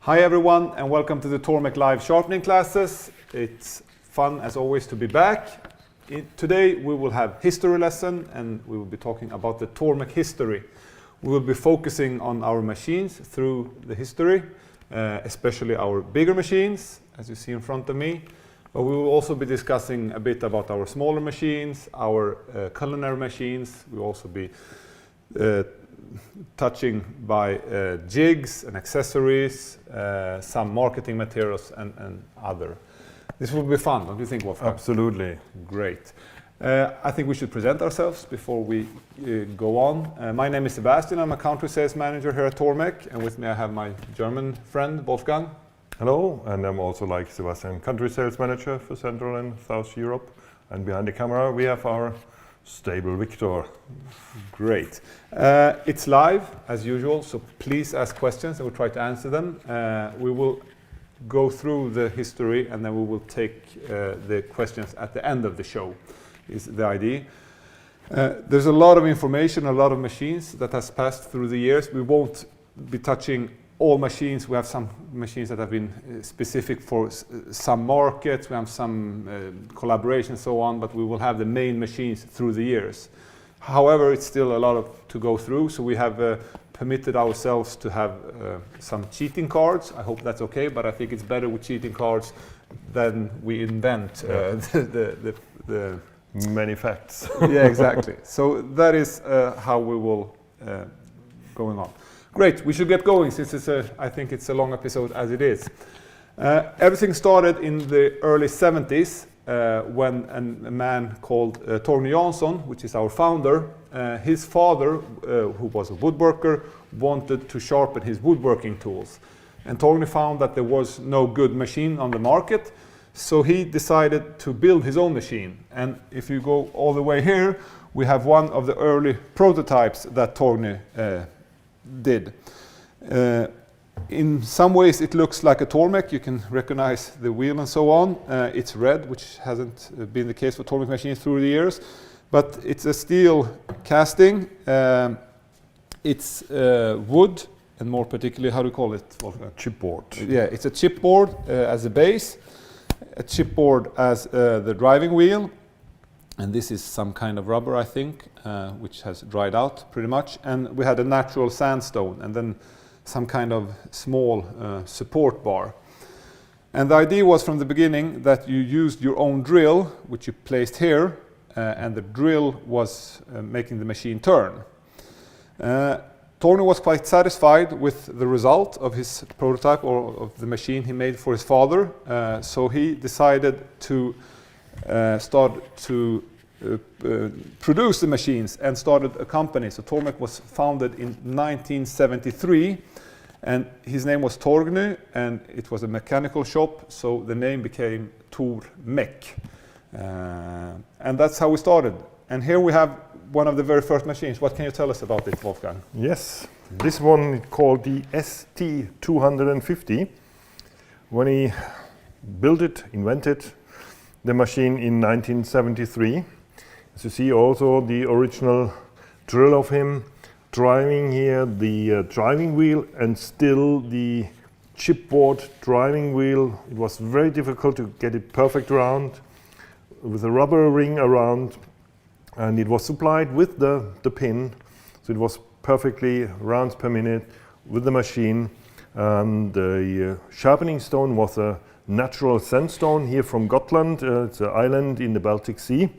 Hi everyone and welcome to the Tormek live sharpening classes. It's fun as always to be back. Today we will have history lesson and we will be talking about the Tormek history. We will be focusing on our machines through the history, especially our bigger machines as you see in front of me. But we will also be discussing a bit about our smaller machines, our culinary machines. We will also be touching by jigs and accessories, some marketing materials and other. This will be fun, don't you think, Wolfgang? Absolutely. Great. I think we should present ourselves before we go on. My name is Sebastian, I'm a country sales manager here at Tormek, and with me I have my German friend Wolfgang. Hello, and I'm also, like Sebastian, country sales manager for Central and South Europe. And behind the camera we have our stable Victor. Great. It's live as usual, so please ask questions and we'll try to answer them. We will go through the history and then we will take the questions at the end of the show, is the idea. There's a lot of information, a lot of machines that has passed through the years. We won't be touching all machines. We have some machines that have been specific for some markets, we have some collaboration and so on, but we will have the main machines through the years. However, it's still a lot to go through, so we have permitted ourselves to have some cheating cards. I hope that's okay, but I think it's better with cheating cards than we invent the many facts. Yeah, exactly. So that is how we will going on. Great, we should get going since I think it's a long episode as it is. Everything started in the early 70s when a man called Torgny Jansson, which is our founder, his father, who was a woodworker, wanted to sharpen his woodworking tools. And Torgny found that there was no good machine on the market, so he decided to build his own machine. And if you go all the way here, we have one of the early prototypes that Torgny did. In some ways it looks like a Tormek. You can recognize the wheel and so on. It's red, which hasn't been the case for Tormek machines through the years, but it's a steel casting. It's wood, and more particularly, how do you call it, Wolfgang? Chipboard. Yeah, it's a chipboard as a base, a chipboard as the driving wheel, and this is some kind of rubber, I think, which has dried out pretty much. And we had a natural sandstone and then some kind of small support bar. And the idea was from the beginning that you used your own drill, which you placed here, and the drill was making the machine turn. Torgny was quite satisfied with the result of his prototype or of the machine he made for his father, so he decided to start to produce the machines and started a company. So Tormek was founded in 1973 and his name was Torgny and it was a mechanical shop, so the name became Tormek. And that's how we started. And here we have one of the very first machines. What can you tell us about it, Wolfgang? Yes, this one called the ST-250. When he built it, invented the machine in 1973. As you see also the original drill of him driving here the driving wheel and still the chipboard driving wheel. It was very difficult to get it perfect round with a rubber ring around, and it was supplied with the pin, so it was perfectly rounds per minute with the machine. The sharpening stone was a natural sandstone here from Gotland. It's an island in the Baltic Sea,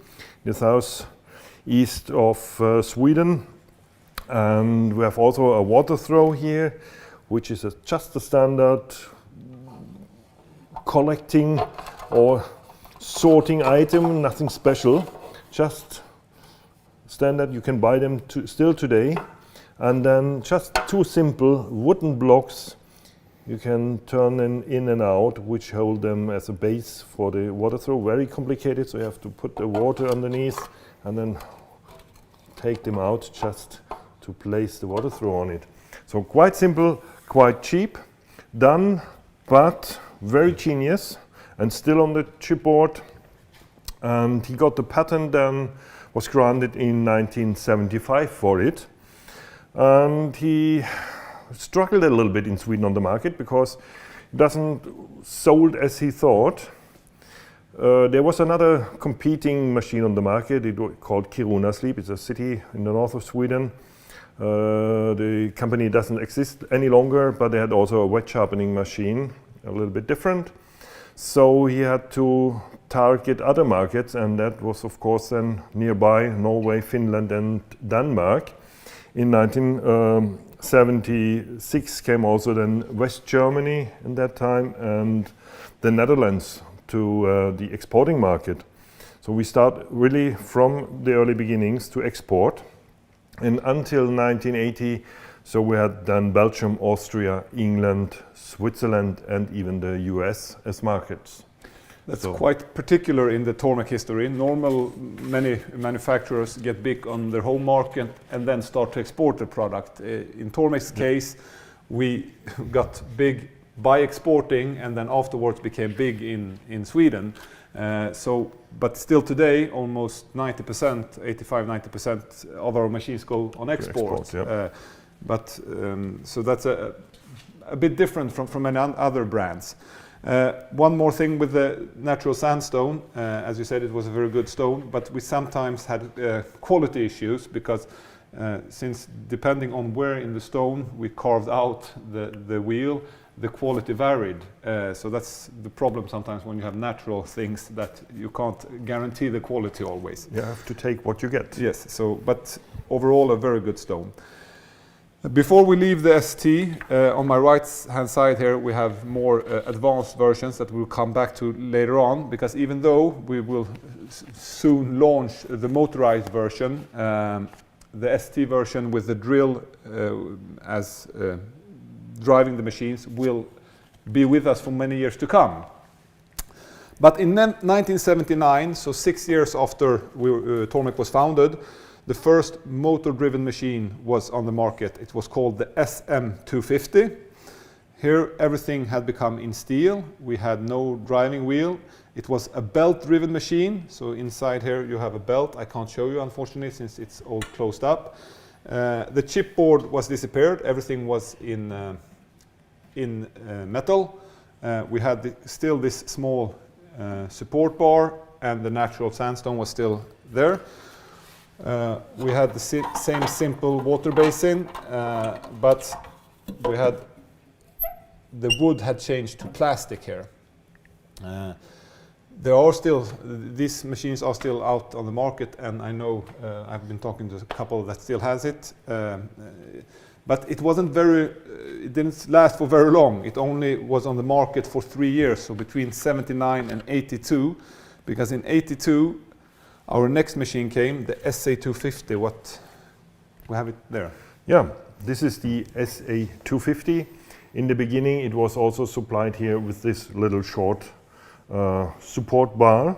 the southeast of Sweden. And we have also a water throw here, which is just a standard collecting or sorting item, nothing special, just standard. You can buy them still today. And then just two simple wooden blocks you can turn them in and out, which hold them as a base for the water throw. Very complicated, so you have to put the water underneath and then take them out just to place the water throw on it. So quite simple, quite cheap, done, but very genius, and still on the chipboard. And he got the patent then, was granted in 1975 for it. And he struggled a little bit in Sweden on the market because it doesn't sold as he thought. There was another competing machine on the market. It was called Culinary. It's a city in the north of Sweden. The company doesn't exist any longer, but they had also a wet sharpening machine, a little bit different. So he had to target other markets, and that was of course then nearby Norway, Finland and Denmark. In 1976 came also then West Germany in that time and the Netherlands to the exporting market. So we start really from the early beginnings to export. And until 1980, so we had done Belgium, Austria, England, Switzerland and even the US as markets. That's quite particular in the Tormek history. Many manufacturers get big on their home market and then start to export their product. In Tormek's case, we got big by exporting and then afterwards became big in Sweden. But still today, almost 90%, 85-90% of our machines go on export. So that's a bit different from many other brands. One more thing with the natural sandstone, as you said, it was a very good stone, but we sometimes had quality issues because since depending on where in the stone we carved out the wheel, the quality varied. So that's the problem sometimes when you have natural things, that you can't guarantee the quality always. You have to take what you get. Yes, but overall a very good stone. Before we leave the ST, on my right hand side here we have more advanced versions that we'll come back to later on, because even though we will soon launch the motorized version, the ST version with the drill as driving the machines will be with us for many years to come. But in 1979, so 6 years after Tormek was founded, the first motor-driven machine was on the market. It was called the SM-250. Here everything had become in steel. We had no driving wheel. It was a belt-driven machine. So inside here you have a belt. I can't show you unfortunately since it's all closed up. The chipboard was disappeared. Everything was in metal. We had still this small support bar, and the natural sandstone was still there. We had the same simple water basin, but we had the wood had changed to plastic here. There are still, these machines are still out on the market, and I know I've been talking to a couple that still has it. But it wasn't it didn't last for very long. It only was on the market for 3 years, so between 79 and 82, because in 82 our next machine came, the ST-250. What we have it there. Yeah, this is the ST-250. In the beginning, it was also supplied here with this little short support bar.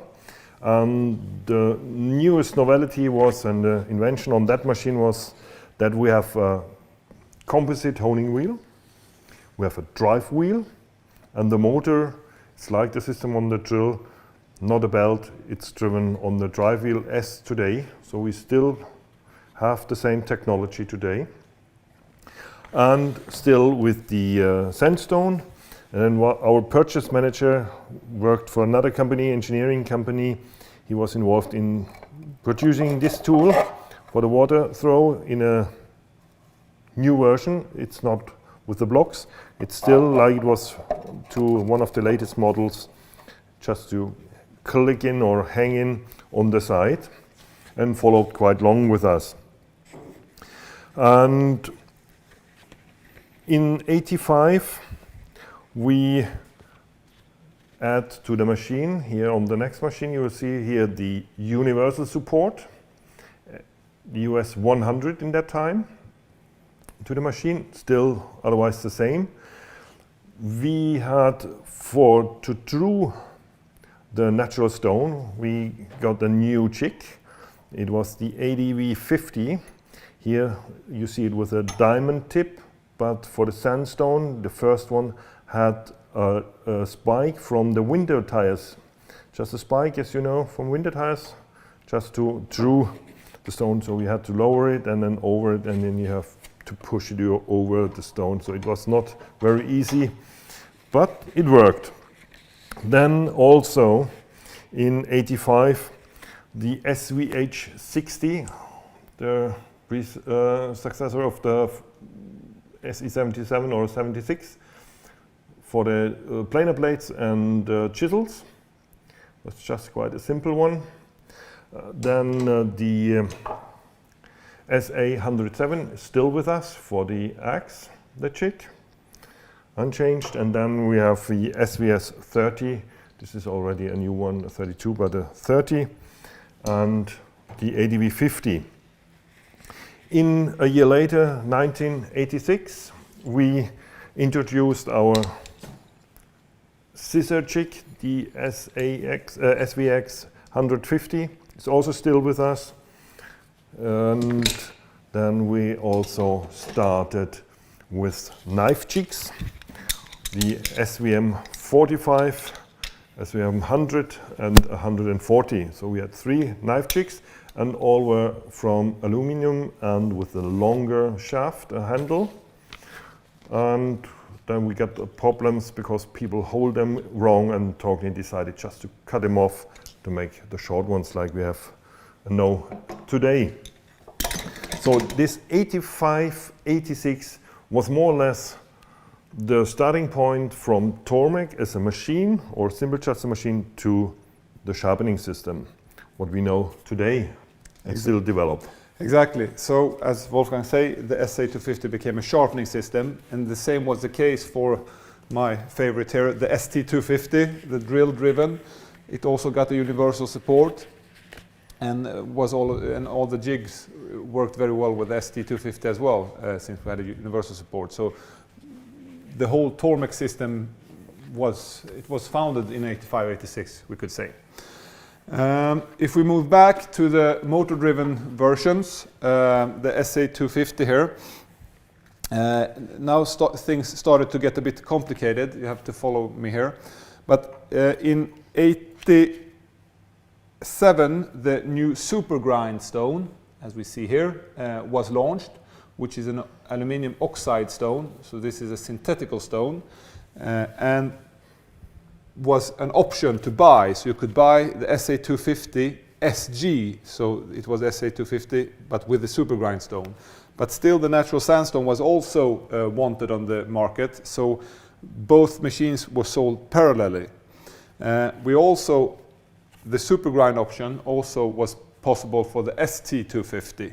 The newest novelty was, and the invention on that machine was, that we have a composite honing wheel, we have a drive wheel, and the motor, it's like the system on the drill, not a belt, it's driven on the drive wheel as today. So we still have the same technology today. And still with the sandstone. And then our purchase manager worked for another company, engineering company. He was involved in producing this tool for the water throw in a new version. It's not with the blocks. It's still like it was to one of the latest models, just to click in or hang in on the side, and followed quite long with us. And in 85, we add to the machine. Here on the next machine you will see here the universal support, the US 100 in that time, to the machine, still otherwise the same. We had to drew the natural stone, we got a new jig. It was the ADV 50. Here you see it with a diamond tip, but for the sandstone, the first one had a spike from the winter tires. Just a spike, as you know, from winter tires, just to drew the stone. So we had to lower it and then over it, and then you have to push it over the stone. So it was not very easy, but it worked. Then also in '85, the SVH-60, the successor of the SE-77 or 76, for the planer blades and chisels. That's just quite a simple one. Then the SA-107 is still with us for the axe, the jig, unchanged. And then we have the SVS-30. This is already a new one, a 32, but a 30. And the ADV-50. In a year later, 1986, we introduced our scissor jig, the SVX-150. It's also still with us. And then we also started with knife jigs, the SVM-45, SVM-100 and 140. So we had 3 knife jigs, and all were from aluminum and with a longer shaft, a handle. And then we got problems because people hold them wrong, and Tormek decided just to cut them off to make the short ones like we have now today. So this 85, 86 was more or less the starting point from Tormek as a machine, or simply just a machine, to the sharpening system, what we know today and still develop. Exactly. So, as Wolfgang say, the ST-250 became a sharpening system, and the same was the case for my favorite here, the ST-250, the drill-driven. It also got a universal support, and all the jigs worked very well with the ST-250 as well, since we had a universal support. So, the whole Tormek system was founded in 85, 86, we could say. If we move back to the motor-driven versions, the SA-250 here, now things started to get a bit complicated. You have to follow me here. But in 87, the new super grindstone, as we see here, was launched, which is an aluminium oxide stone. So this is a synthetical stone, and was an option to buy. So you could buy the SA-250 SG, so it was SA-250 but with the super grindstone. But still the natural sandstone was also wanted on the market, so both machines were sold parallelly. The super grind option also was possible for the ST-250.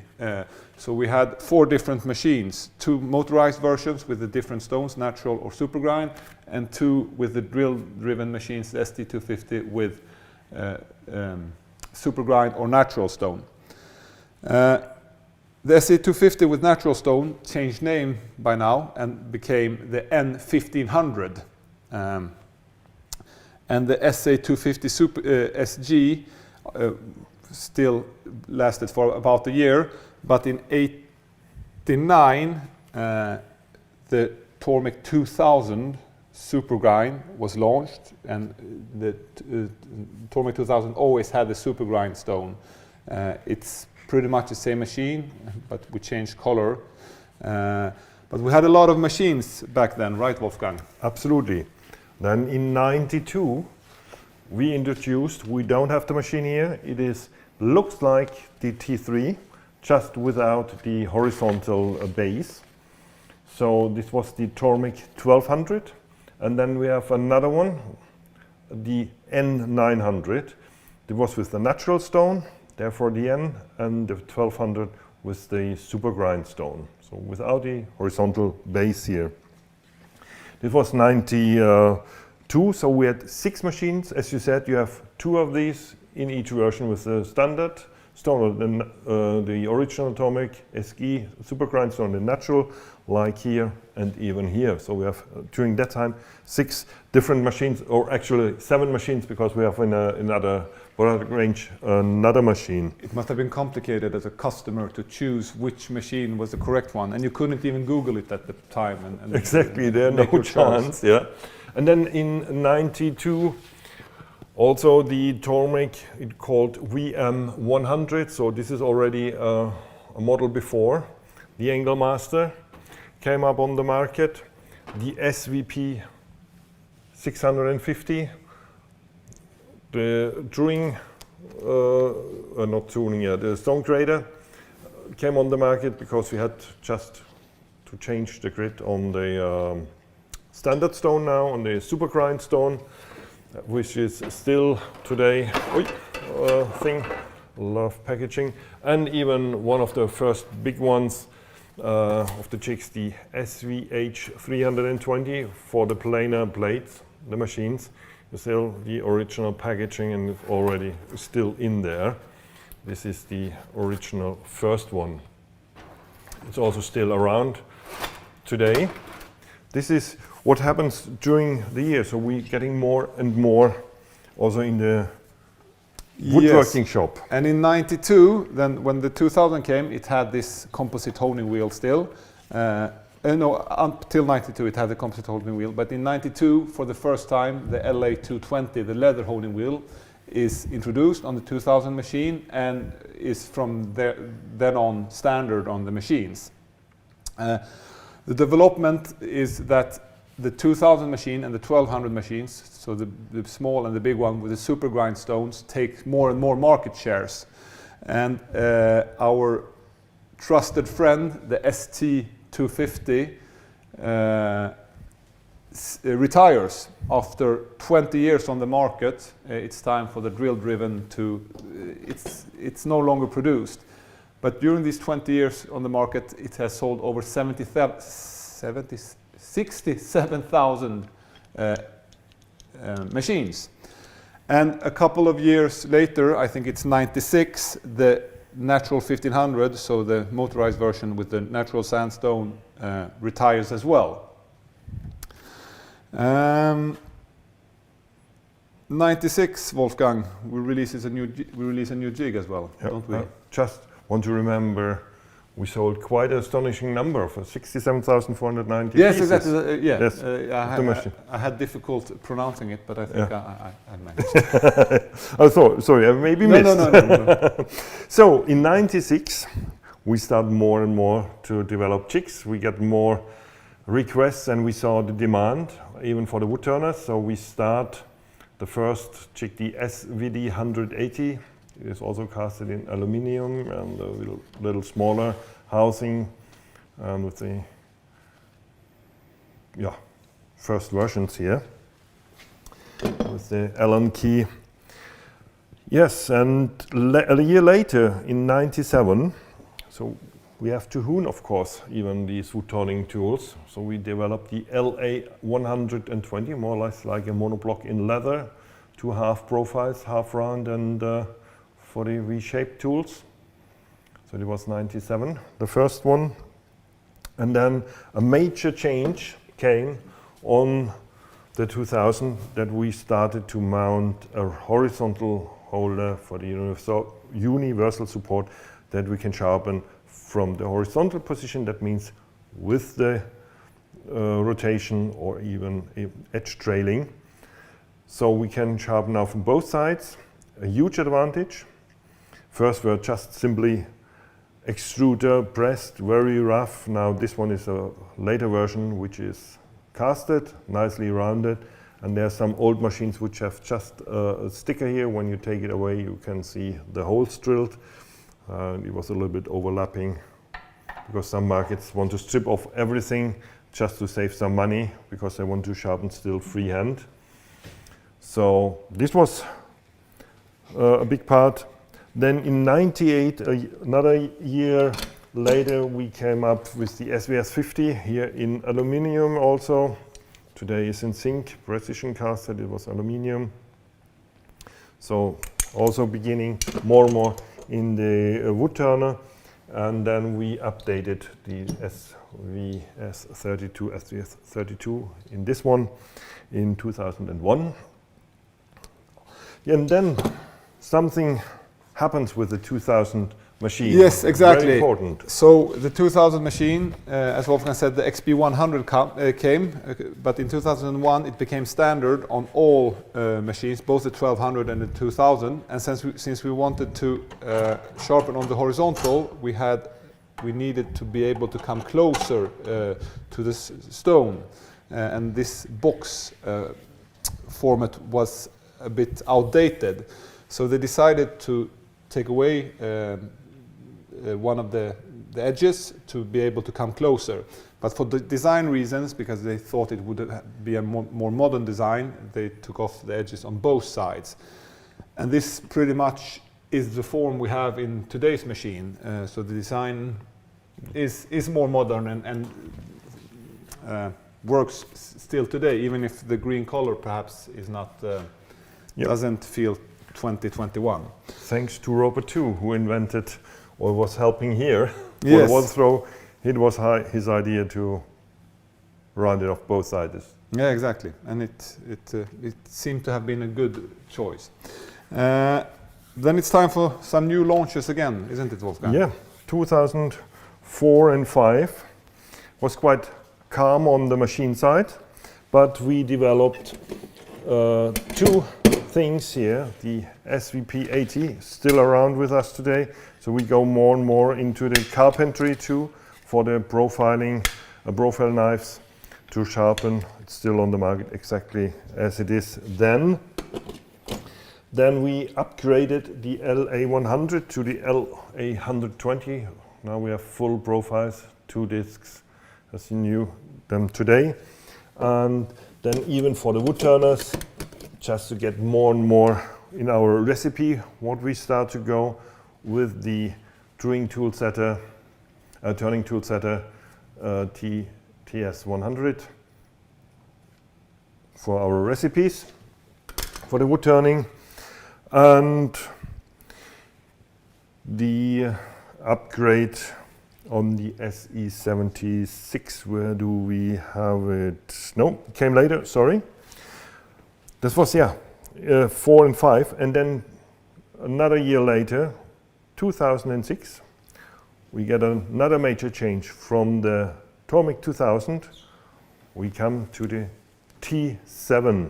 So we had 4 different machines, 2 motorized versions with the different stones, natural or super grind, and 2 with the drill-driven machines, the ST-250 with super grind or natural stone. The ST-250 with natural stone changed name by now and became the N1500. And the SA-250 SG still lasted for about a year, but in '89 the Tormek 2000 super grind was launched, and the Tormek 2000 always had the super grind stone. It's pretty much the same machine, but we changed color. But we had a lot of machines back then, right, Wolfgang? Absolutely. Then in '92 we introduced, we don't have the machine here, looks like the T3, just without the horizontal base. So this was the Tormek 1200, and then we have another one, the N900. It was with the natural stone, therefore the N, and the 1200 with the super grind stone, so without the horizontal base here. This was 92, so we had 6 machines. As you said, you have 2 of these in each version with the standard stone, the original Tormek SE super grind stone, the natural, like here and even here. So we have during that time 6 different machines, or actually 7 machines, because we have in another product range another machine. It must have been complicated as a customer to choose which machine was the correct one, and you couldn't even Google it at the time. And exactly, there no chance. Yeah, and then in '92. Also the Tormek, it called VM100, so this is already a model before the Angle Master. came up on the market, the SVP 650, the drilling, not tuning, the stone grader came on the market because we had just to change the grid on the standard stone now, on the super grind stone, which is still today thing. Love packaging. And even one of the first big ones of the jigs, the SVH-320 for the planar blades, the machines. Still the original packaging and it's already still in there. This is the original first one. It's also still around today. This is what happens during the year. So we're getting more and more also in the woodworking shop. And in '92, then when the 2000 came, it had this composite honing wheel still. No, until '92 it had the composite honing wheel, but in '92, for the first time, the LA220, the leather honing wheel, is introduced on the 2000 machine and is from then on standard on the machines. The development is that the 2000 machine and the 1200 machines, so the small and the big one with the super grindstones, take more and more market shares. And our trusted friend, the ST-250, retires after 20 years on the market. It's time for the drill driven to, it's no longer produced. But during these 20 years on the market, it has sold over 67,000 machines. And a couple of years later, I think it's '96, the Natural 1500, so the motorized version with the natural sandstone, retires as well. '96, Wolfgang, we release a new jig as well, Yep. don't we? Just want to remember, we sold quite an astonishing number for 67,490 Yes, pieces. exactly. Yeah, Yes, I had difficult pronouncing it, but I think I managed. Oh, sorry, I maybe missed. No. So in '96, we start more and more to develop jigs. We get more requests and we saw the demand, even for the wood turners. So we start the first jig, the SVD 180. It is also casted in aluminium and a little smaller housing with the first versions here with the Allen key. Yes, and a year later in '97, so we have to hone, of course, even these wood turning tools. So we developed the LA 120, more or less like a monoblock in leather, 2 half profiles, half round and for the V-shaped tools. So it was '97, the first one. And then a major change came on the 2000 that we started to mount a horizontal holder for the universal support that we can sharpen from the horizontal position. That means with the rotation or even edge trailing. So we can sharpen now from both sides, a huge advantage. First were just simply extruder pressed, very rough. Now this one is a later version which is casted, nicely rounded. And there are some old machines which have just a sticker here. When you take it away, you can see the holes drilled. It was a little bit overlapping because some markets want to strip off everything just to save some money because they want to sharpen still freehand. So this was a big part. Then in '98, another year later, we came up with the SVS-50 here in aluminium also. Today is in zinc, precision casted, it was aluminium. So also beginning more and more in the wood turner. And then we updated the SVS-32, SVS-32 in this one in 2001. And then something happens with the 2000 machine. Yes, exactly. Very important. So the 2000 machine, as Wolfgang said, the XB100 came, but in 2001 it became standard on all machines, both the 1200 and the 2000. And since we wanted to sharpen on the horizontal, we had we needed to be able to come closer to the stone, and this box format was a bit outdated. So they decided to take away one of the edges to be able to come closer. But for the design reasons, because they thought it would be a more modern design, they took off the edges on both sides. And this pretty much is the form we have in today's machine. So the design is more modern and works still today, even if the green color perhaps is not, doesn't feel 2021. Thanks to Robert too, who invented or was helping here for Yes. the one throw. It was his idea to round it off both sides. Yeah, exactly, and it seemed to have been a good choice. Then it's time for some new launches again, isn't it, Wolfgang? Yeah, 2004 and 5 was quite calm on the machine side, but we developed two things here. The SVP80 still around with us today, so we go more and more into the carpentry too for the profiling, profile knives to sharpen. It's still on the market exactly as it is then. Then we upgraded the LA100 to the LA120. Now we have full profiles, 2 discs, as you knew them today. And then even for the wood turners, just to get more and more in our recipe, what we start to go with the turning tool setter TS100 for our recipes for the wood turning. And the upgrade on the SE76, where do we have it? No, it came later, sorry. This was, 4 and 5, and then another year later, 2006, we get another major change from the Tormek 2000. We come to the T7.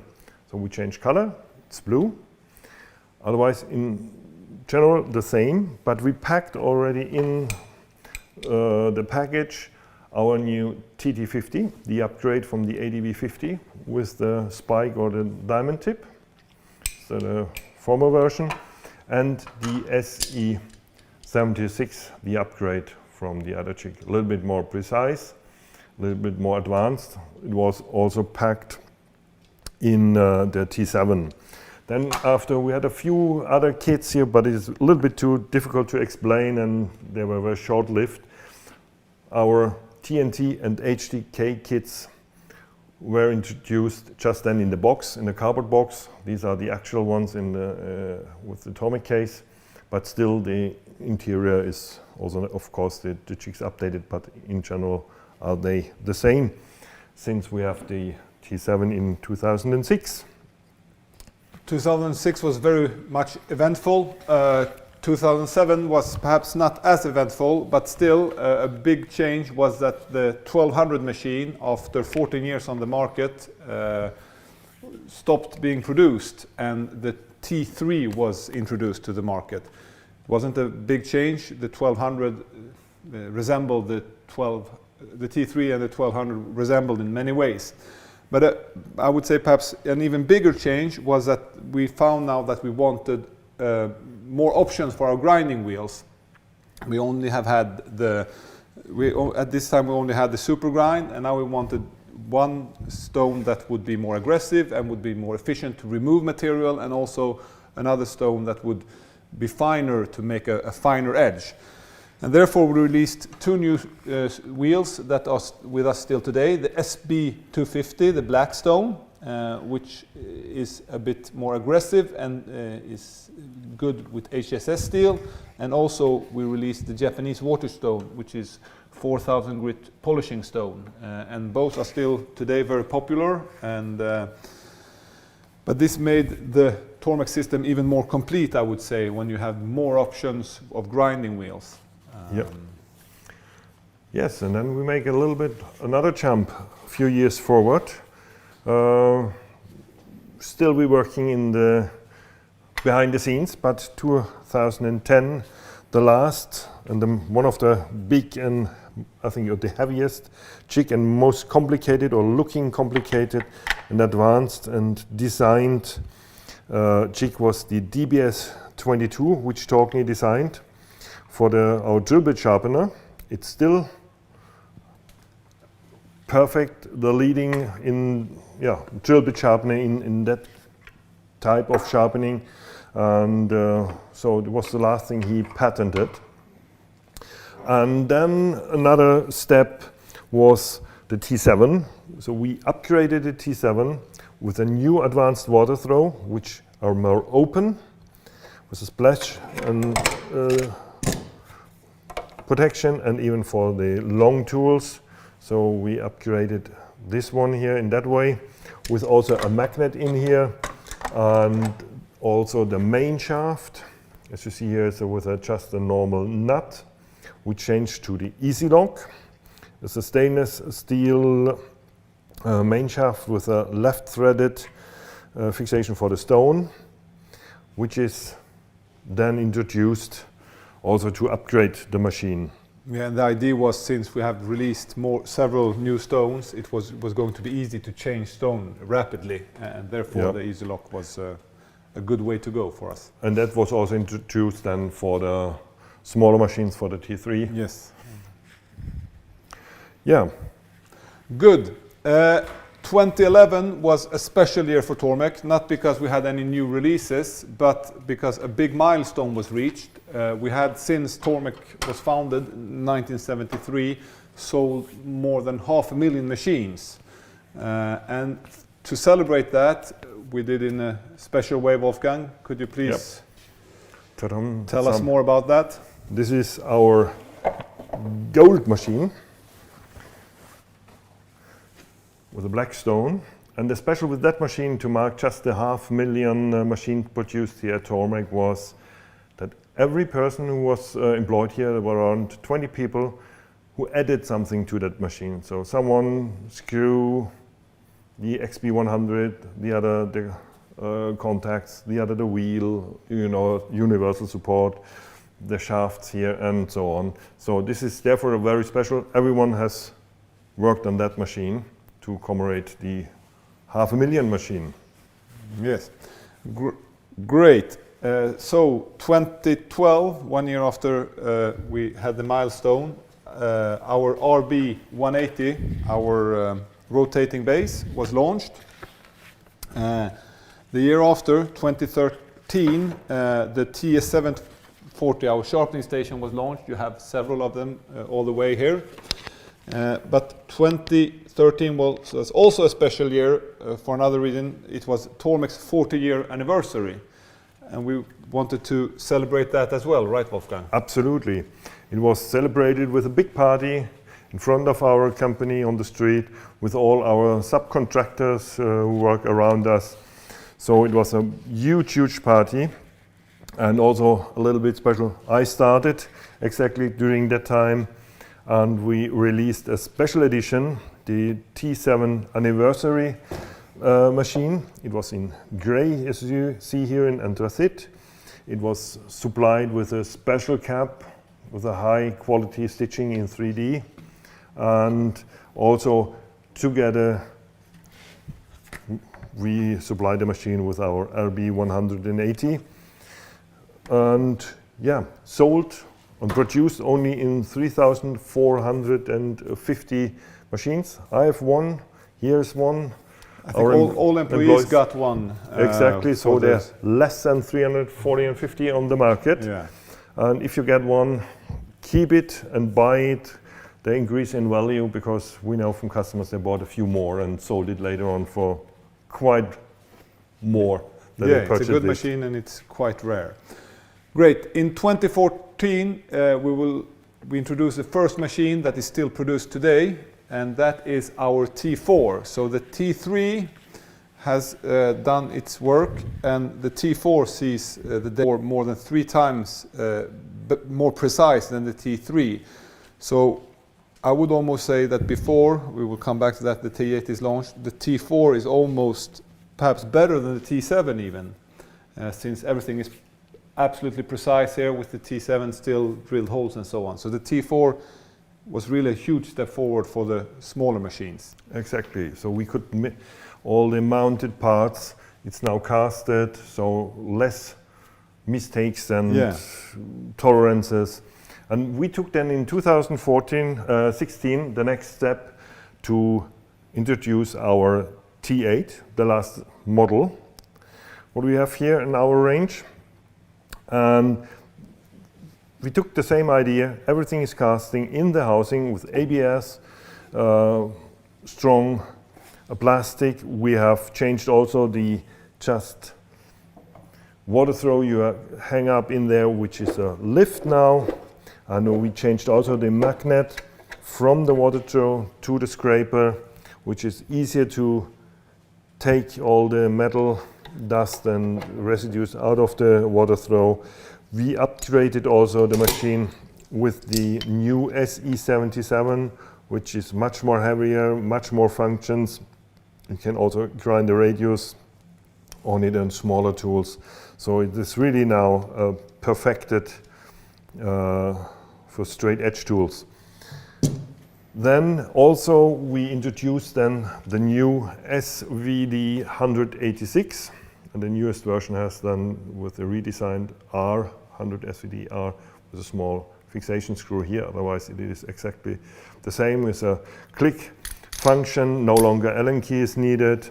So we change color, it's blue. Otherwise, in general, the same, but we packed already in the package our new TT50, the upgrade from the ADV50 with the spike or the diamond tip, so the former version, and the SE76, the upgrade from the other jig, a little bit more precise, a little bit more advanced. It was also packed in the T7. Then after we had a few other kits here, but it's a little bit too difficult to explain and they were very short-lived. Our TNT and HTK kits were introduced just then in the box, in the cardboard box. These are the actual ones in the, with the Tormek case, but still the interior is also, of course, the jigs updated, but in general are they the same since we have the T7 in 2006. 2006 was very much eventful. 2007 was perhaps not as eventful, but still a big change was that the 1200 machine, after 14 years on the market, stopped being produced and the T3 was introduced to the market. It wasn't a big change. The 1200 resembled the T3 and the 1200 resembled in many ways. But I would say perhaps an even bigger change was that we found now that we wanted more options for our grinding wheels. We only have had at this time we only had the super grind, and now we wanted one stone that would be more aggressive and would be more efficient to remove material, and also another stone that would be finer to make a finer edge. And therefore we released 2 new wheels that are with us still today. The SB-250, the black stone, which is a bit more aggressive and is good with HSS steel. And also we released the Japanese waterstone, which is 4000 grit polishing stone. And both are still today very popular. And but this made the Tormek system even more complete, I would say, when you have more options of grinding wheels. Yep. Yes, and then we make a little bit another jump a few years forward. Still we're working in the behind the scenes, but 2010 the last and one of the big and I think the heaviest jig and most complicated or looking complicated and advanced and designed jig was the DBS-22, which Tormek designed for our drill bit sharpener. It's still perfect, the leading in drill bit sharpening in that type of sharpening, and so it was the last thing he patented. And then another step was the T7. So we upgraded the T7 with a new advanced water throw, which are more open, with a splash and protection, and even for the long tools. So we upgraded this one here in that way, with also a magnet in here, and also the main shaft, as you see here, so with just a normal nut. We changed to the easy lock. It's a stainless steel main shaft with a left threaded fixation for the stone, which is then introduced also to upgrade the machine. Yeah, and the idea was, since we have released several new stones, it was going to be easy to change stone rapidly, and therefore the easy lock was a good way to go for us. And that was also introduced then for the smaller machines, for the T3. Yes. Yeah. Good. 2011 was a special year for Tormek, not because we had any new releases, but because a big milestone was reached. We had, since Tormek was founded in 1973, sold more than 500,000 machines. And to celebrate that, we did in a special way. Wolfgang, could you please tell us more about that? This is our gold machine with a black stone. And the special with that machine, to mark just the 500,000 machines produced here at Tormek, was that every person who was employed here, there were around 20 people who added something to that machine. So someone screw the XB100, the other the contacts, the other the wheel, universal support, the shafts here, and so on. So this is therefore a very special. Everyone has worked on that machine to commemorate the 500,000 machine. Yes, great. So 2012, 1 year after we had the milestone, our RB180, our rotating base, was launched. The year after, 2013, the TS-740, our sharpening station, was launched. You have several of them all the way here. But 2013 was also a special year for another reason. It was Tormek's 40-year anniversary. And we wanted to celebrate that as well, right, Wolfgang? Absolutely. It was celebrated with a big party in front of our company on the street, with all our subcontractors who work around us. So it was a huge, huge party, and also a little bit special. I started exactly during that time, and we released a special edition, the T7 anniversary machine. It was in gray, as you see here, in anthracite. It was supplied with a special cap with a high quality stitching in 3D, and also together we supplied the machine with our RB180, and sold and produced only in 3,450 machines. I have one, here's one. I think all employees got one. Exactly, so there's less than 350 on the market. Yeah. And if you get one, keep it and buy it. They increase in value, because we know from customers they bought a few more and sold it later on for quite more than they purchased. It's a good machine, and it's quite rare. Great. In 2014, we introduce the first machine that is still produced today, and that is our T4. So the T3 has done its work, and the T4 sees the day more than 3 times more precise than the T3. So I would almost say that before, we will come back to that, the T8 is launched, the T4 is almost perhaps better than the T7 even, since everything is absolutely precise here with the T7 still drilled holes and so on. So the T4 was really a huge step forward for the smaller machines. Exactly. So we could all the mounted parts. It's now casted, so less mistakes and tolerances. And we took then in 2016 the next step to introduce our T-8, the last model, what we have here in our range. And we took the same idea, everything is casting in the housing with ABS, strong plastic. We have changed also the just water throw you hang up in there, which is a lift now. And we changed also the magnet from the water throw to the scraper, which is easier to take all the metal dust and residues out of the water throw. We upgraded also the machine with the new SE-77, which is much more heavier, much more functions. You can also grind the radius on it and smaller tools. So it is really now perfected for straight edge tools. Then also we introduced then the new SVD186, and the newest version has done with the redesigned R100 SVD-R with a small fixation screw here. Otherwise it is exactly the same with a click function. No longer Allen key is needed.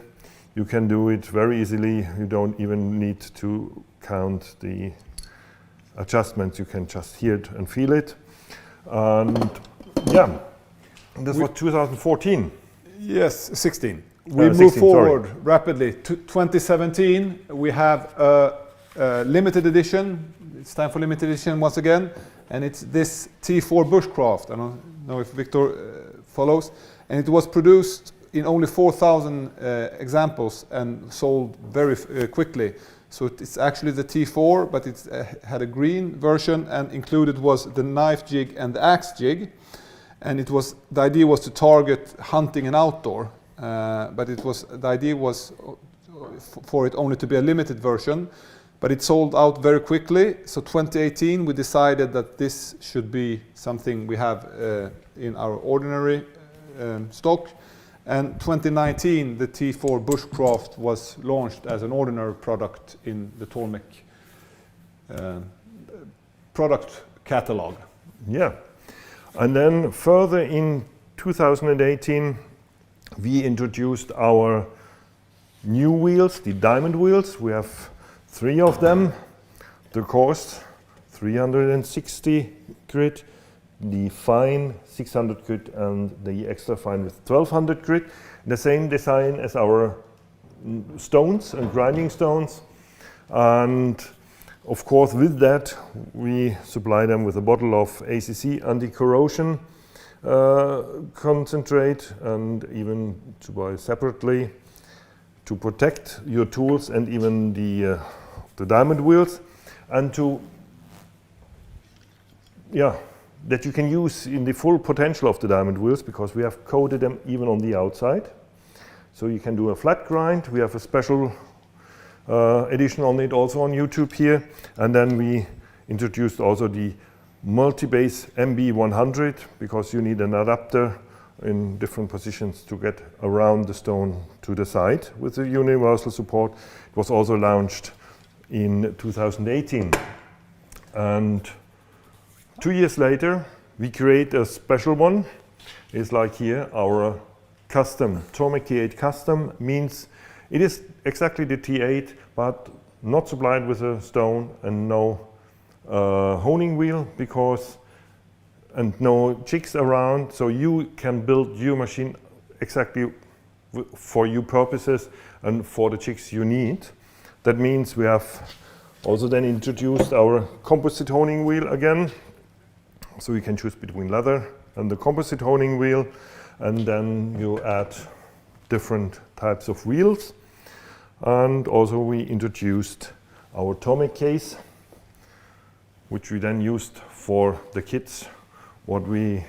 You can do it very easily. You don't even need to count the adjustments. You can just hear it and feel it. And yeah, this was 2014. Yes, 16. We move forward rapidly. To 2017, we have a limited edition. It's time for limited edition once again. And it's this T4 bushcraft. I don't know if Victor follows. And it was produced in only 4,000 examples and sold very quickly. So it's actually the T4, but it had a green version, and included was the knife jig and the axe jig. And the idea was to target hunting and outdoor, but the idea was for it only to be a limited version, but it sold out very quickly. So 2018 we decided that this should be something we have in our ordinary stock. And 2019 the T4 bushcraft was launched as an ordinary product in the Tormek product catalog. Yeah. And then further in 2018, we introduced our new wheels, the diamond wheels. We have 3 of them. The coarse 360 grit, the fine 600 grit, and the extra fine with 1200 grit. The same design as our stones and grinding stones. And of course, with that, we supply them with a bottle of ACC anti-corrosion concentrate, and even to buy separately to protect your tools and even the diamond wheels, and that you can use in the full potential of the diamond wheels, because we have coated them even on the outside. So you can do a flat grind. We have a special edition on it also on YouTube here. And then we introduced also the multi-base MB100, because you need an adapter in different positions to get around the stone to the side with the universal support. It was also launched in 2018. And 2 years later, we create a special one. It's like here, our custom. Tormek T-8 custom means it is exactly the T-8, but not supplied with a stone and no honing wheel, and no jigs around. So you can build your machine exactly for your purposes and for the jigs you need. That means we have also then introduced our composite honing wheel again. So you can choose between leather and the composite honing wheel, and then you add different types of wheels. And also we introduced our Tormek case, which we then used for the kits, what we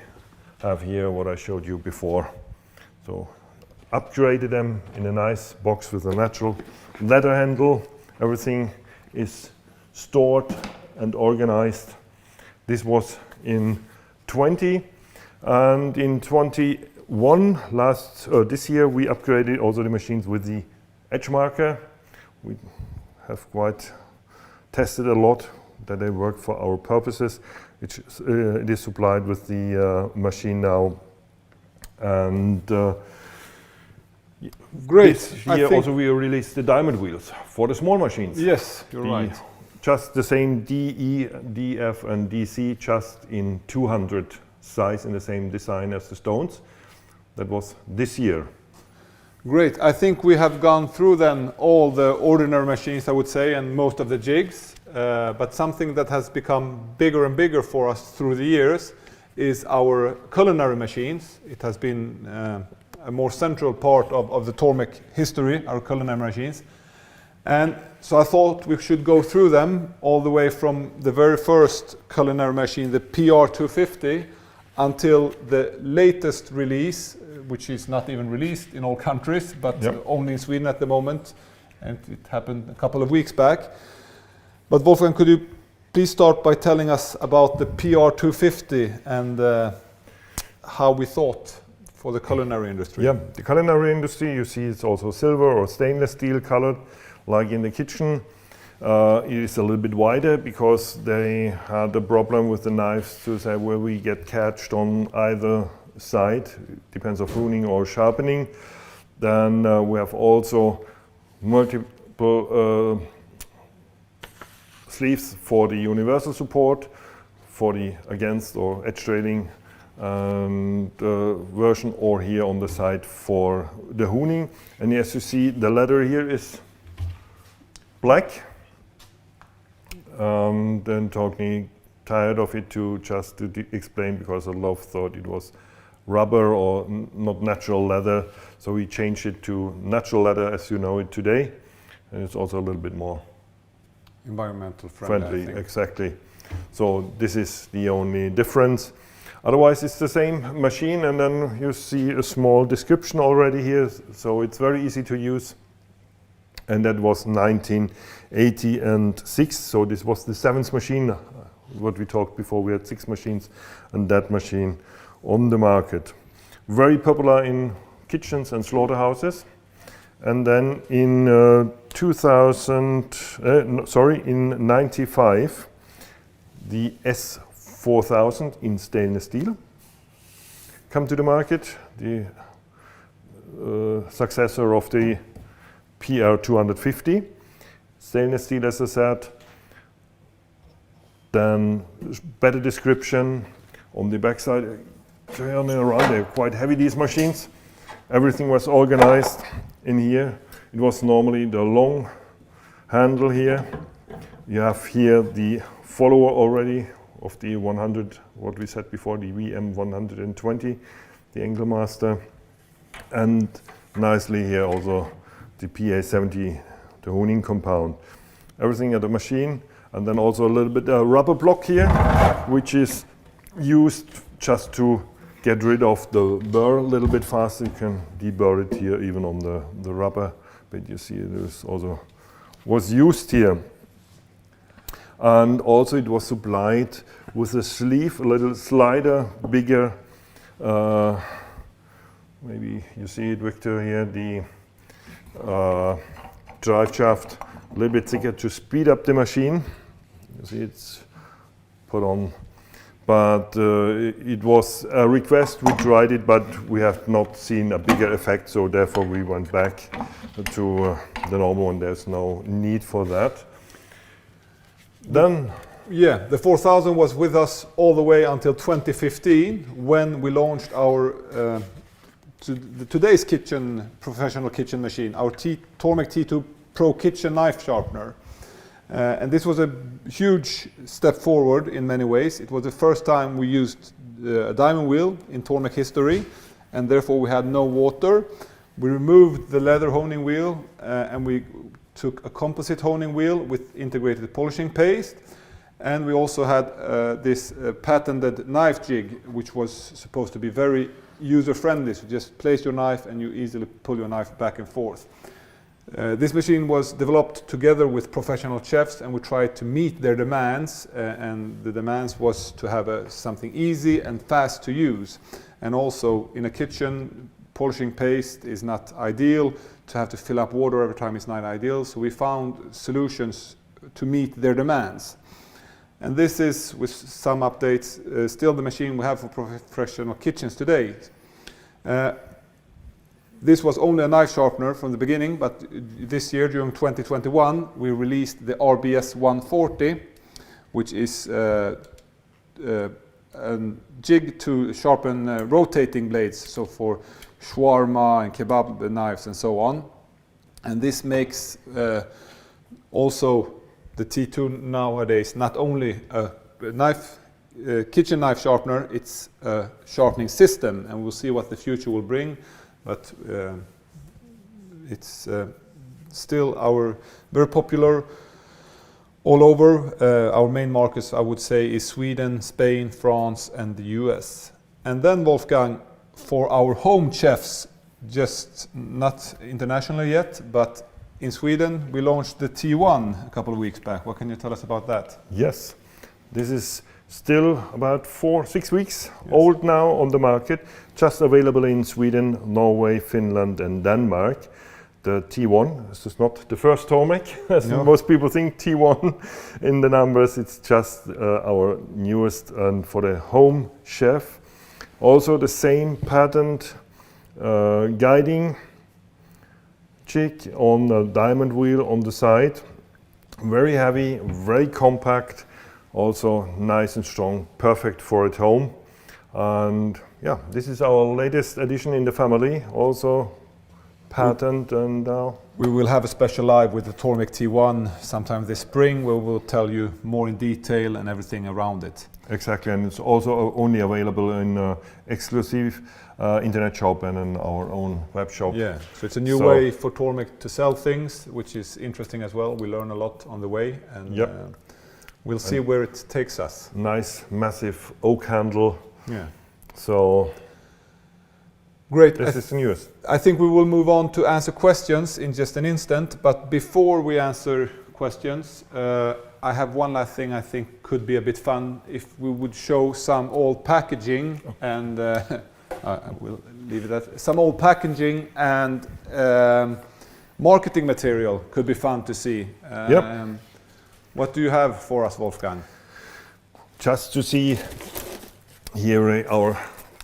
have here, what I showed you before. So upgraded them in a nice box with a natural leather handle. Everything is stored and organized. This was in 20, and in 21 this year we upgraded also the machines with the edge marker. We have quite tested a lot that they work for our purposes. It is supplied with the machine now, and great. This year also we released the diamond wheels for the small machines. Yes, you're right. Just the same DE, DF and DC, just in 200 size in the same design as the stones. That was this year. Great. I think we have gone through then all the ordinary machines, I would say, and most of the jigs. But something that has become bigger and bigger for us through the years is our culinary machines. It has been a more central part of the Tormek history, our culinary machines. And so I thought we should go through them all the way from the very first culinary machine, the PR250, until the latest release, which is not even released in all countries, but only in Sweden at the moment. And it happened a couple of weeks back. But Wolfgang, could you please start by telling us about the PR250 and how we thought for the culinary industry? Yeah, the culinary industry, you see it's also silver or stainless steel colored, like in the kitchen. It is a little bit wider because they had a problem with the knives to say where we get catched on either side, depends on pruning or sharpening. Then we have also multiple sleeves for the universal support, for the against or edge trading version, or here on the side for the honing. And as you see, the leather here is black. Then talking tired of it to just to explain, because a lot thought it was rubber or not natural leather, so we changed it to natural leather as you know it today, and it's also a little bit more environmental friendly. Exactly. So this is the only difference. Otherwise it's the same machine, and then you see a small description already here, so it's very easy to use. And that was 1986, so this was the 7th machine. What we talked before, we had 6 machines and that machine on the market. Very popular in kitchens and slaughterhouses. And then in in 95, the S-4000 in stainless steel come to the market, the successor of the PR250, stainless steel as I said. Then better description on the backside. Turning around, they're quite heavy, these machines. Everything was organized in here. It was normally the long handle here. You have here the follower already of the 100, what we said before, the VM120, the Angle Master. And nicely here also the PA70, the honing compound. Everything at the machine, and then also a little bit rubber block here, which is used just to get rid of the burr a little bit faster. You can deburr it here even on the rubber, but you see it is also was used here. And also it was supplied with a sleeve, a little slider, bigger, maybe you see it, Victor, here, the drive shaft a little bit thicker to speed up the machine. You see it's put on, but it was a request. We tried it, but we have not seen a bigger effect, so therefore we went back to the normal one. There's no need for that. Then yeah, the 4000 was with us all the way until 2015, when we launched our today's professional kitchen machine, our Tormek T2 Pro Kitchen Knife Sharpener. And this was a huge step forward in many ways. It was the first time we used a diamond wheel in Tormek history, and therefore we had no water. We removed the leather honing wheel and we took a composite honing wheel with integrated polishing paste. And we also had this patented knife jig, which was supposed to be very user-friendly. So just place your knife and you easily pull your knife back and forth. This machine was developed together with professional chefs, and we tried to meet their demands, and the demands was to have something easy and fast to use. And also in a kitchen, polishing paste is not ideal. To have to fill up water every time is not ideal, so we found solutions to meet their demands. And this is, with some updates, still the machine we have for professional kitchens today. This was only a knife sharpener from the beginning, but this year, during 2021, we released the RBS 140, which is a jig to sharpen rotating blades, so for shawarma and kebab knives and so on. And this makes also the T2 nowadays not only a kitchen knife sharpener, it's a sharpening system, and we'll see what the future will bring. But it's still very popular all over. Our main markets, I would say, is Sweden, Spain, France, and the US. And then, Wolfgang, for our home chefs, just not internationally yet, but in Sweden, we launched the T1 a couple of weeks back. What can you tell us about that? Yes, this is still about 4-6 weeks old now on the market, just available in Sweden, Norway, Finland and Denmark. The T1, this is not the first Tormek, as most people think T1 in the numbers. It's just our newest and for the home chef. Also the same patent guiding jig on a diamond wheel on the side. Very heavy, very compact. Also nice and strong, perfect for at home. And yeah, this is our latest addition in the family, also patent. And we will have a special live with the Tormek T1 sometime this spring, where we'll tell you more in detail and everything around it. Exactly, and it's also only available in exclusive internet shop and in our own web shop. Yeah, so it's a new way for Tormek to sell things, which is interesting as well. We learn a lot on the way, and we'll see where it takes us. Nice, massive oak handle. Yeah. So great. This is the news. I think we will move on to answer questions in just an instant. But before we answer questions, I have one last thing I think could be a bit fun if we would show some old packaging, and I will leave it at some old packaging and marketing material could be fun to see. What do you have for us, Wolfgang? Just to see here our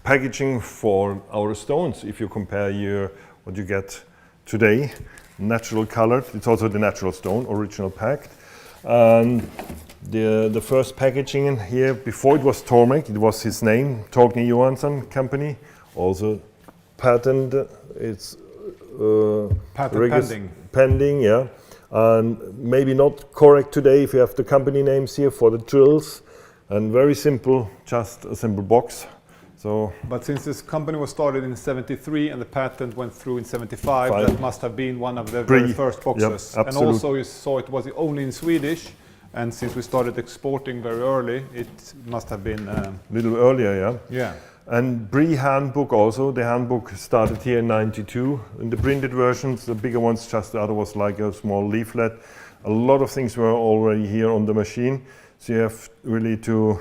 packaging for our stones. If you compare what you get today, natural colored, it's also the natural stone, original packed. And the first packaging in here, before it was Tormek, it was his name, Tormek Johansson company, also patent. It's patent pending, yeah. And maybe not correct today if you have the company names here for the drills. And very simple, just a simple box. So, but since this company was started in '73 and the patent went through in '75, that must have been one of the very first boxes. Yep, and also you saw it was only in Swedish, and since we started exporting very early, it must have been a little earlier, yeah. Yeah. And Brie handbook also. The handbook started here in '92. In the printed versions, the bigger ones, just the other was like a small leaflet. A lot of things were already here on the machine, so you have really to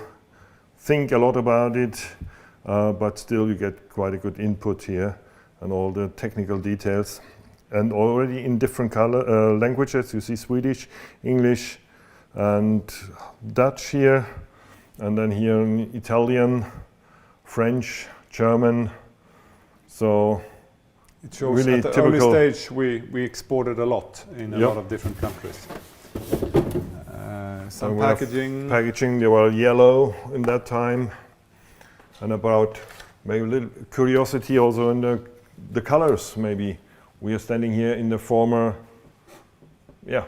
think a lot about it. But still you get quite a good input here and all the technical details. And already in different languages, you see Swedish, English and Dutch here. And then here in Italian, French, German. So it shows really at the typical. Early stage we exported a lot in a lot of different countries. Some packaging, they were yellow in that time. And about maybe a little curiosity also in the colors. Maybe we are standing here in the former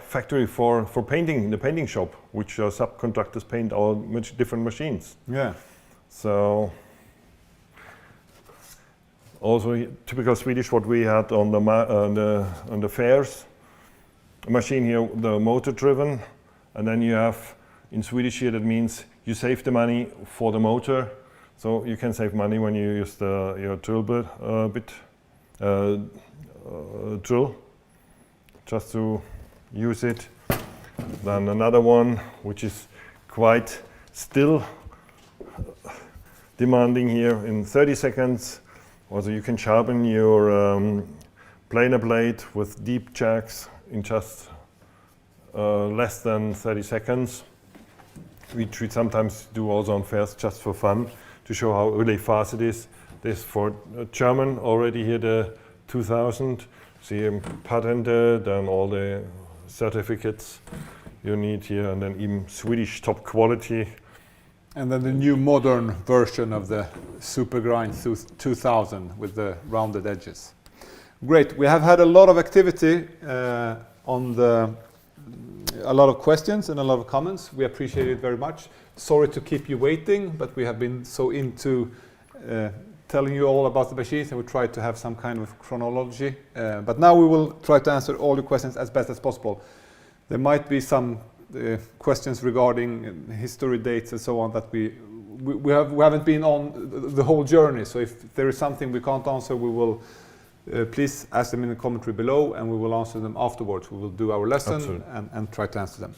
factory for painting, the painting shop, which subcontractors paint our different machines. Yeah. So also typical Swedish what we had on the fairs. A machine here, the motor driven, and then you have in Swedish here that means you save the money for the motor. So you can save money when you use your drill bit, just to use it. Then another one which is quite still demanding here in 30 seconds. Also you can sharpen your planer blade with deep jacks in just less than 30 seconds. Which we sometimes do also on fairs just for fun, to show how really fast it is. This for German already here, the 2000, see patented and all the certificates you need here, and then even Swedish top quality. And then the new modern version of the Super Grind 2000 with the rounded edges. Great, we have had a lot of activity on a lot of questions and a lot of comments. We appreciate it very much. Sorry to keep you waiting, but we have been so into telling you all about the machines, and we tried to have some kind of chronology. But now we will try to answer all the questions as best as possible. There might be some questions regarding history dates and so on that we haven't been on the whole journey. So if there is something we can't answer, we will please ask them in the commentary below, and we will answer them afterwards. We will do our lesson and try to answer them.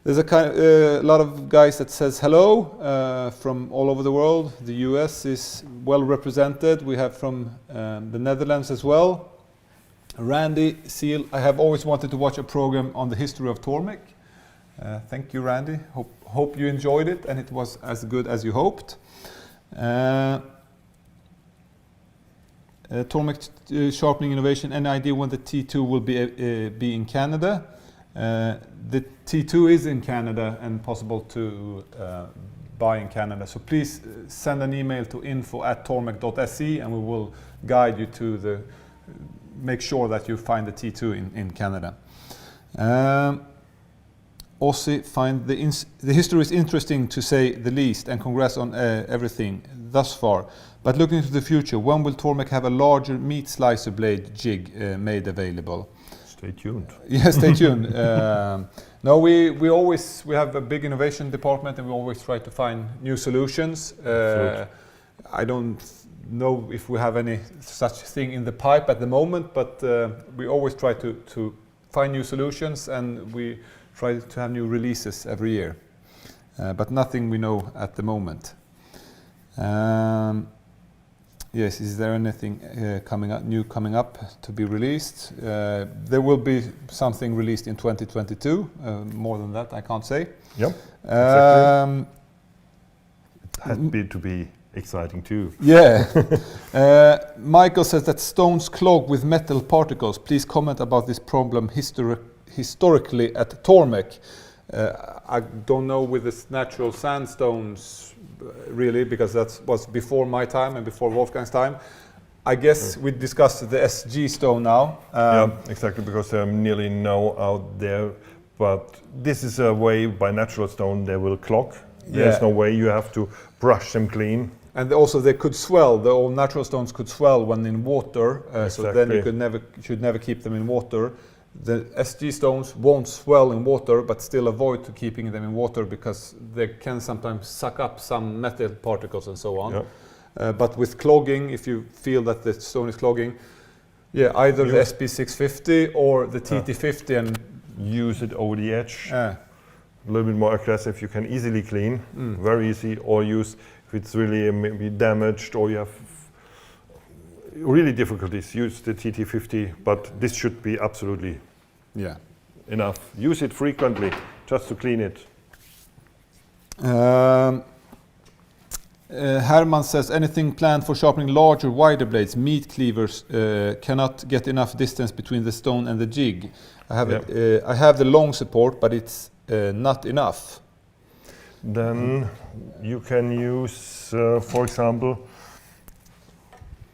There's a lot of guys that says hello from all over the world. The US is well represented. We have from the Netherlands as well. Randy Seal, I have always wanted to watch a program on the history of Tormek. Thank you, Randy. Hope you enjoyed it and it was as good as you hoped. Tormek Sharpening Innovation, any idea when the T2 will be in Canada? The T2 is in Canada and possible to buy in Canada. So please send an email to info@tormek.se and we will guide you to make sure that you find the T2 in Canada. Aussie, find the history is interesting to say the least, and congrats on everything thus far. But looking into the future, when will Tormek have a larger meat slicer blade jig made available? Stay tuned. Yeah, stay tuned. No, we have a big innovation department, and we always try to find new solutions. I don't know if we have any such thing in the pipe at the moment, but we always try to find new solutions, and we try to have new releases every year. But nothing we know at the moment. Yes, is there anything new coming up to be released? There will be something released in 2022. More than that, I can't say. Yep. Exactly. It had to be exciting too. Yeah. Michael says that stones clog with metal particles. Please comment about this problem historically at Tormek. I don't know with the natural sandstones really, because that was before my time and before Wolfgang's time. I guess we discussed the SG stone now. Yeah, exactly, because there are nearly no out there. But this is a way by natural stone they will clog. There's no way, you have to brush them clean. And also they could swell. The old natural stones could swell when in water, so then you should never keep them in water. The SG stones won't swell in water, but still avoid keeping them in water because they can sometimes suck up some metal particles and so on. Yeah. But with clogging, if you feel that the stone is clogging, either the SP-650 or the TT-50 and use it over the edge. A little bit more aggressive, you can easily clean, very easy, or use if it's really maybe damaged or you have really difficulties, use the TT-50, but this should be absolutely enough. Use it frequently, just to clean it. Herman says, anything planned for sharpening larger, wider blades? Meat cleavers cannot get enough distance between the stone and the jig. I have the long support, but it's not enough. Then you can use, for example,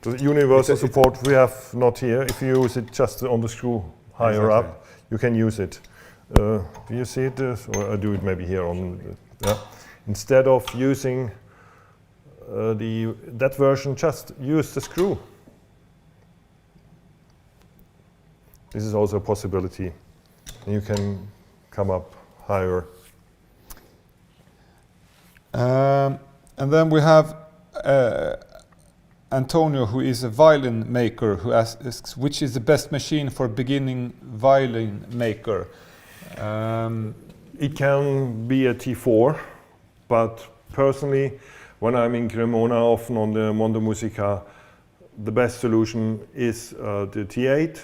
the universal support we have not here. If you use it just on the screw higher up, you can use it. Do you see it? Or I do it maybe here on. Instead of using that version, just use the screw. This is also a possibility. And you can come up higher. And then we have Antonio, who is a violin maker, who asks which is the best machine for a beginning violin maker. It can be a T4, but personally, when I'm in Cremona, often on the Mondo Musica, the best solution is the T-8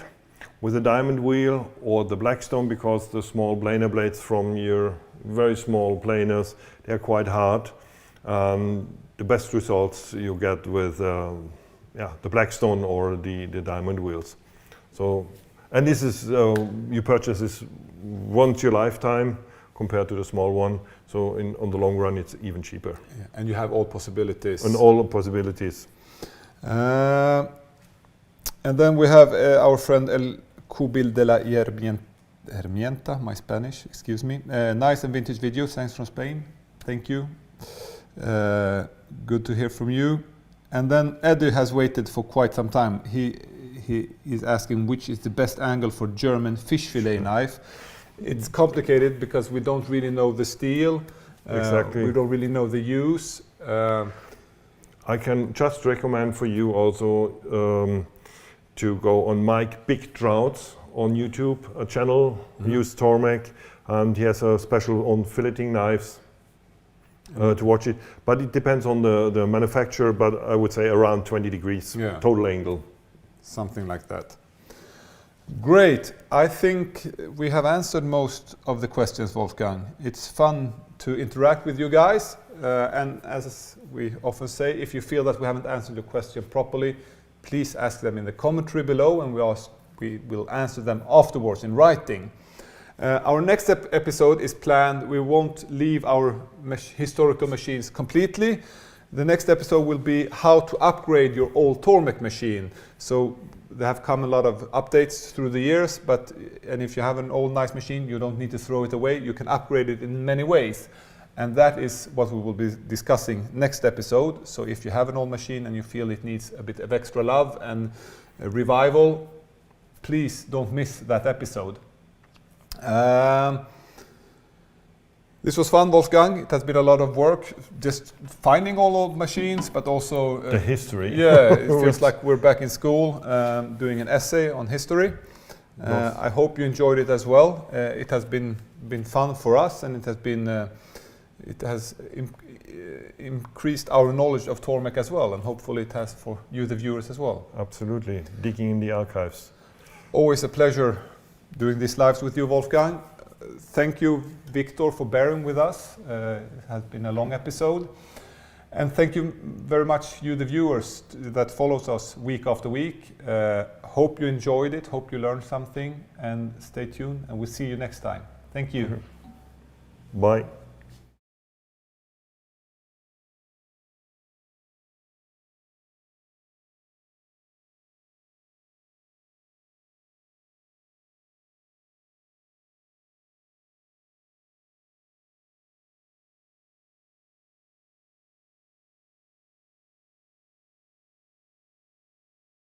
with a diamond wheel or the Blackstone, because the small planer blades from your very small planers, they're quite hard. The best results you get with the Blackstone or the diamond wheels. So, and this is, you purchase this once your lifetime compared to the small one. So on the long run, it's even cheaper. Yeah, and you have all possibilities. And all possibilities. And then we have our friend El Cubil de la Hermienta, my Spanish, excuse me. Nice and vintage video, thanks from Spain. Thank you. Good to hear from you. And then Eddie has waited for quite some time. He is asking which is the best angle for German fish fillet knife. It's complicated because we don't really know the steel. Exactly. We don't really know the use. I can just recommend for you also to go on Mike Big Trouts on YouTube, a channel, use Tormek, and he has a special on filleting knives to watch it. But it depends on the manufacturer, but I would say around 20 degrees total angle. Something like that. Great. I think we have answered most of the questions, Wolfgang. It's fun to interact with you guys. And as we often say, if you feel that we haven't answered your question properly, please ask them in the commentary below, and we will answer them afterwards in writing. Our next episode is planned. We won't leave our historical machines completely. The next episode will be how to upgrade your old Tormek machine. So there have come a lot of updates through the years, and if you have an old nice machine, you don't need to throw it away. You can upgrade it in many ways. And that is what we will be discussing next episode. So if you have an old machine and you feel it needs a bit of extra love and a revival, please don't miss that episode. This was fun, Wolfgang. It has been a lot of work just finding all old machines, but also the history. Yeah, it feels like we're back in school doing an essay on history. I hope you enjoyed it as well. It has been fun for us, and it has increased our knowledge of Tormek as well, and hopefully it has for you, the viewers, as well. Absolutely, digging in the archives. Always a pleasure doing these lives with you, Wolfgang. Thank you, Victor, for bearing with us. It has been a long episode. And thank you very much, you, the viewers, that follows us week after week. Hope you enjoyed it, hope you learned something, and stay tuned, and we'll see you next time. Thank you. Bye.